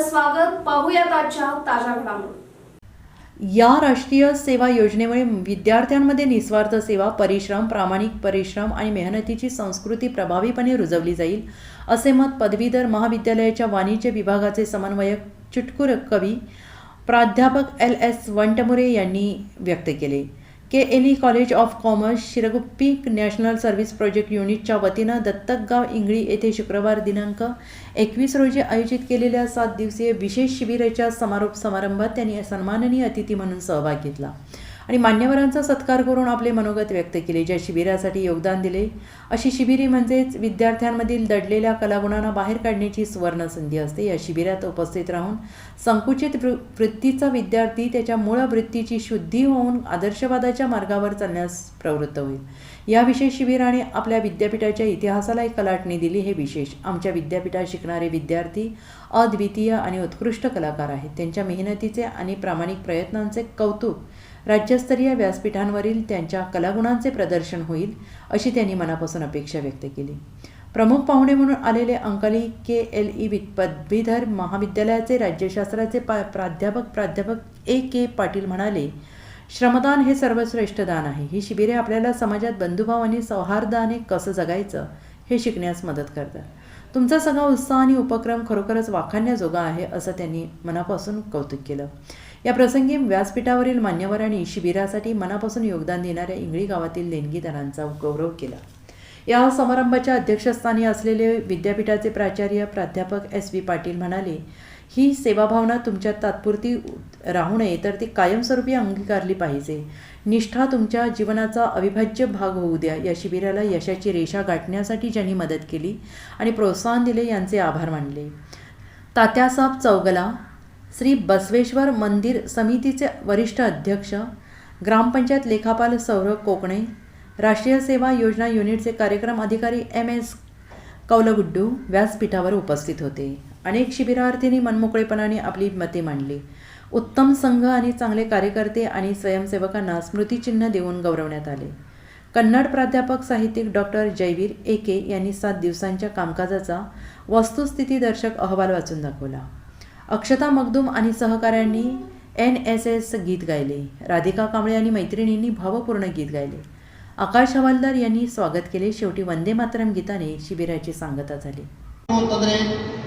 आपलं स्वागत. पाहूयात आजच्या ताज्या घडामोडी. या राष्ट्रीय सेवा योजनेमुळे विद्यार्थ्यांमध्ये निस्वार्थ सेवा, प्रामाणिक परिश्रम आणि मेहनतीची संस्कृती प्रभावीपणे रुजवली जाईल, असे मत पदवीधर महाविद्यालयाच्या वाणिज्य विभागाचे समन्वयक चुटकुर कवी प्राध्यापक LS वंटमुरे यांनी व्यक्त केले. KLE college of commerce Shirguppi national service project युनिटच्या वतीनं दत्तकगाव इंगळी येथे शुक्रवार दिनांक 21 रोजी आयोजित केलेल्या 7 दिवसीय विशेष शिबिराच्या समारोप समारंभात त्यांनी सन्माननीय अतिथी म्हणून सहभाग घेतला आणि मान्यवरांचा सत्कार करून आपले मनोगत व्यक्त केले. ज्या शिबिरासाठी योगदान दिले अशी शिबिरे म्हणजेच विद्यार्थ्यांमधील दडलेल्या कलागुणांना बाहेर काढण्याची सुवर्ण संधी असते. या शिबिरात उपस्थित राहून संकुचित वृत्तीचा विद्यार्थी त्याच्या मूळ वृत्तीची शुद्धी होऊन आदर्शवादाच्या मार्गावर चालण्यास प्रवृत्त होईल. या विशेष शिबिराने आपल्या विद्यापीठाच्या इतिहासाला एक कलाटणी दिली. हे विशेष आमच्या विद्यापीठात शिकणारे विद्यार्थी अद्वितीय आणि उत्कृष्ट कलाकार आहेत. त्यांच्या मेहनतीचे आणि प्रामाणिक प्रयत्नांचे कौतुक, राज्यस्तरीय व्यासपीठांवरील त्यांच्या कलागुणांचे प्रदर्शन होईल अशी त्यांनी मनापासून अपेक्षा व्यक्त केली. प्रमुख पाहुणे म्हणून आलेले अंकली KLE पदवीधर महाविद्यालयाचे राज्यशास्त्राचे प्राध्यापक AK पाटील म्हणाले, श्रमदान हे सर्वश्रेष्ठ दान आहे. ही शिबिरे आपल्याला समाजात बंधुभाव आणि सौहार्दाने कसं जगायचं हे शिकण्यास मदत करतात. तुमचा सगळा उत्साह आणि उपक्रम खरोखरच वाखाणण्याजोगा आहे, असं त्यांनी मनापासून कौतुक केलं. या प्रसंगी व्यासपीठावरील मान्यवरांनी शिबिरासाठी मनापासून योगदान देणाऱ्या इंगळी गावातील देणगीदारांचा गौरव केला. या समारंभाच्या अध्यक्षस्थानी असलेले विद्यापीठाचे प्राचार्य प्राध्यापक SV पाटील म्हणाले, ही सेवाभावना तुमच्यात तात्पुरती राहू नये तर ती कायमस्वरूपी अंगीकारली पाहिजे. निष्ठा तुमच्या जीवनाचा अविभाज्य भाग होऊ द्या. या शिबिराला यशाची रेषा गाठण्यासाठी ज्यांनी मदत केली आणि प्रोत्साहन दिले यांचे आभार मानले. तात्यासाहेब चौगला, श्री बसवेश्वर मंदिर समितीचे वरिष्ठ अध्यक्ष, ग्रामपंचायत लेखापाल सौरभ कोकणे, राष्ट्रीय सेवा योजना युनिटचे कार्यक्रम अधिकारी MS कौलगुड्डू व्यासपीठावर उपस्थित होते. अनेक शिबिरार्थींनी मनमोकळेपणाने आपली मते मांडली. उत्तम संघ आणि चांगले कार्यकर्ते आणि स्वयंसेवकांना स्मृतिचिन्ह देऊन गौरवण्यात आले. कन्नड प्राध्यापक साहित्यिक डॉक्टर जयवीर AK यांनी 7 दिवसांच्या कामकाजाचा वस्तुस्थितीदर्शक अहवाल वाचून दाखवला. अक्षता मगदूम आणि सहकाऱ्यांनी NSS गीत गायले. राधिका कांबळे आणि मैत्रिणींनी भावपूर्ण गीत गायले. आकाश हवालदार यांनी स्वागत केले. शेवटी वंदे मातरम गीताने शिबिराची सांगता झाली. ಅಂತಂದ್ರೆ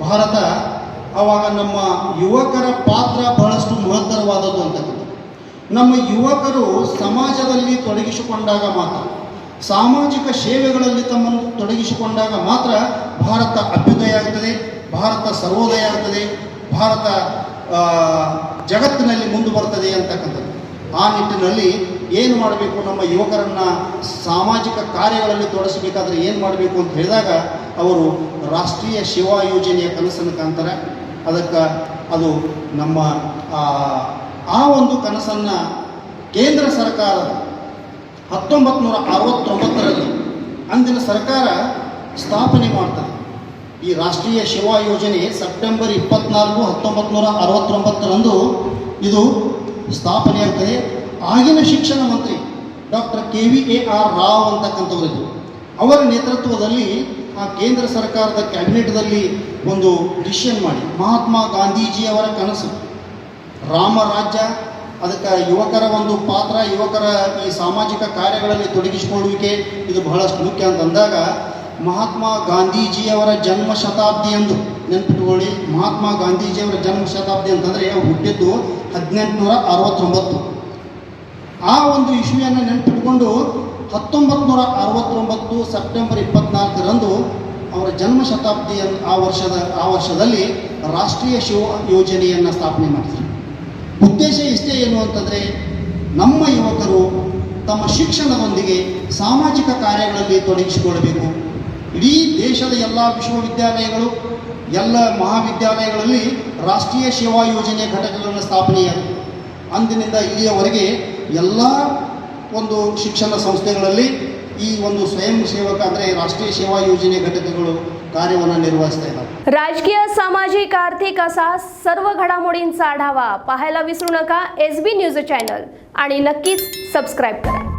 ಭಾರತ ಆವಾಗ ನಮ್ಮ ಯುವಕರ ಪಾತ್ರ ಬಹಳಷ್ಟು ಮಹತ್ತರವಾದದ್ದು ಅಂತಕ್ಕಂಥದ್ದು. ನಮ್ಮ ಯುವಕರು ಸಮಾಜದಲ್ಲಿ ತೊಡಗಿಸಿಕೊಂಡಾಗ ಮಾತ್ರ, ಸಾಮಾಜಿಕ ಸೇವೆಗಳಲ್ಲಿ ತಮ್ಮನ್ನು ತೊಡಗಿಸಿಕೊಂಡಾಗ ಮಾತ್ರ ಭಾರತ ಅಭ್ಯುದಯ ಆಗ್ತದೆ, ಭಾರತ ಸರ್ವೋದಯ ಆಗ್ತದೆ, ಭಾರತ ಜಗತ್ತಿನಲ್ಲಿ ಮುಂದೆ ಬರ್ತದೆ ಅಂತಕ್ಕಂಥದ್ದು. ಆ ನಿಟ್ಟಿನಲ್ಲಿ ಏನು ಮಾಡಬೇಕು, ನಮ್ಮ ಯುವಕರನ್ನು ಸಾಮಾಜಿಕ ಕಾರ್ಯಗಳಲ್ಲಿ ತೊಡಗಿಸಬೇಕಾದ್ರೆ ಏನು ಮಾಡಬೇಕು ಅಂತ ಹೇಳಿದಾಗ ಅವರು ರಾಷ್ಟ್ರೀಯ ಸೇವಾ ಯೋಜನೆಯ ಕನಸನ್ನು ಕಾಣ್ತಾರೆ. ಅದಕ್ಕೆ ಅದು ನಮ್ಮ ಆ ಒಂದು ಕನಸನ್ನು ಕೇಂದ್ರ ಸರ್ಕಾರ 1969ರಲ್ಲಿ ಅಂದಿನ ಸರ್ಕಾರ ಸ್ಥಾಪನೆ ಮಾಡ್ತದೆ. ಈ ರಾಷ್ಟ್ರೀಯ ಸೇವಾ ಯೋಜನೆ ಸೆಪ್ಟೆಂಬರ್ 24, 1969ರಂದು ಇದು ಸ್ಥಾಪನೆಯಾಗ್ತದೆ. ಆಗಿನ ಶಿಕ್ಷಣ ಮಂತ್ರಿ ಡಾಕ್ಟರ್ KVAR ರಾವ್ ಅಂತಕ್ಕಂಥವರಿದ್ದರು. ಅವರ ನೇತೃತ್ವದಲ್ಲಿ ಆ ಕೇಂದ್ರ ಸರ್ಕಾರದ ಕ್ಯಾಬಿನೆಟ್ದಲ್ಲಿ ಒಂದು ಡಿಸಿಷನ್ ಮಾಡಿ, ಮಹಾತ್ಮ ಗಾಂಧೀಜಿಯವರ ಕನಸು ರಾಮರಾಜ್ಯ, ಅದಕ್ಕೆ ಯುವಕರ ಒಂದು ಪಾತ್ರ, ಯುವಕರ ಈ ಸಾಮಾಜಿಕ ಕಾರ್ಯಗಳಲ್ಲಿ ತೊಡಗಿಸಿಕೊಳ್ಳುವಿಕೆ ಇದು ಬಹಳಷ್ಟು ಮುಖ್ಯ ಅಂತಂದಾಗ ಮಹಾತ್ಮ ಗಾಂಧೀಜಿಯವರ ಜನ್ಮ ಶತಾಬ್ದಿ ಎಂದು ನೆನಪಿಟ್ಕೊಳ್ಳಿ. ಮಹಾತ್ಮ ಗಾಂಧೀಜಿಯವರ ಜನ್ಮ ಶತಾಬ್ದಿ ಅಂತಂದರೆ ಅವ್ರು ಹುಟ್ಟಿದ್ದು 1869. ಆ ಒಂದು ಇಶ್ಯೂಯನ್ನು ನೆನಪಿಟ್ಕೊಂಡು 1969 ಸೆಪ್ಟೆಂಬರ್ 24ರಂದು ಅವರ ಜನ್ಮ ಶತಾಬ್ದಿ ಆ ವರ್ಷದಲ್ಲಿ ರಾಷ್ಟ್ರೀಯ ಸೇವಾ ಯೋಜನೆಯನ್ನು ಸ್ಥಾಪನೆ ಮಾಡಿದರು. ಉದ್ದೇಶ ಇಷ್ಟೇ ಏನು ಅಂತಂದರೆ, ನಮ್ಮ ಯುವಕರು ತಮ್ಮ ಶಿಕ್ಷಣದೊಂದಿಗೆ ಸಾಮಾಜಿಕ ಕಾರ್ಯಗಳಲ್ಲಿ ತೊಡಗಿಸಿಕೊಳ್ಳಬೇಕು. ಇಡೀ ದೇಶದ ಎಲ್ಲ ವಿಶ್ವವಿದ್ಯಾಲಯಗಳು, ಎಲ್ಲ ಮಹಾವಿದ್ಯಾಲಯಗಳಲ್ಲಿ ರಾಷ್ಟ್ರೀಯ ಸೇವಾ ಯೋಜನೆಯ ಘಟಕಗಳನ್ನು ಸ್ಥಾಪನೆಯಾಗಿದೆ. ಅಂದಿನಿಂದ ಇಲ್ಲಿಯವರೆಗೆ ಎಲ್ಲ ಒಂದು ಶಿಕ್ಷಣ ಸಂಸ್ಥೆಗಳಲ್ಲಿ ಈ ಒಂದು ಸ್ವಯಂ ಸೇವಕ ಅಂದರೆ ರಾಷ್ಟ್ರೀಯ ಸೇವಾ ಯೋಜನೆ ಘಟಕಗಳು ಕಾರ್ಯವನ್ನು ನಿರ್ವಹಿಸ್ತಾ ಇದ್ದಾರೆ. राजकीय, सामाजिक, आर्थिक असा सर्व घडामोडींचा आढावा पाहायला विसरू नका SB न्यूज चॅनल आणि नक्कीच सबस्क्राईब करा.